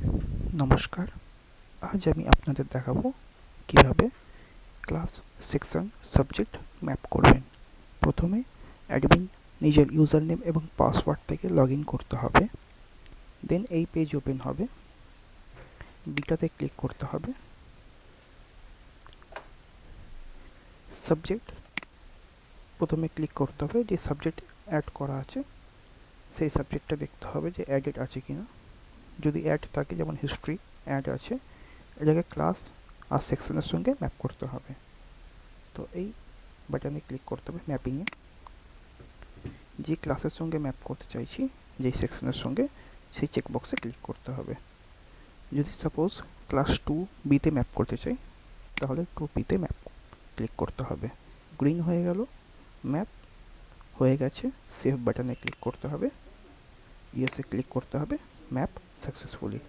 নমস্কার, আজ আমি আপনাদের দেখাবো কিভাবে ক্লাস, সেকশন, সাবজেক্ট ম্যাপ করবেন। প্রথমে অ্যাডমিন নিজের ইউজার নেম এবং পাসওয়ার্ড থেকে লগ ইন করতে হবে। দেন এই পেজ ওপেন হবে, বিটাতে ক্লিক করতে হবে। সাবজেক্ট প্রথমে ক্লিক করতে হবে, যে সাবজেক্ট অ্যাড করা আছে সেই সাবজেক্টটা দেখতে হবে যে অ্যাডেড আছে কিনা। যদি অ্যাড থাকে, যেমন হিস্ট্রি অ্যাড আছে, এটাকে ক্লাস আর সেকশনের সঙ্গে ম্যাপ করতে হবে। তো এই বাটনে ক্লিক করতে হবে ম্যাপিংয়ে। যে ক্লাসের সঙ্গে ম্যাপ করতে চাইছি, যেই সেকশনের সঙ্গে, সেই চেকবক্সে ক্লিক করতে হবে। যদি সাপোজ ক্লাস 2B-তে ম্যাপ করতে চাই, তাহলে 2B-তে ম্যাপ ক্লিক করতে হবে। গ্রিন হয়ে গেল, ম্যাপ হয়ে গেছে। সেভ বাটনে ক্লিক করতে হবে, ইয়েসে ক্লিক করতে হবে, ম্যাপ সাকসেসফুলি।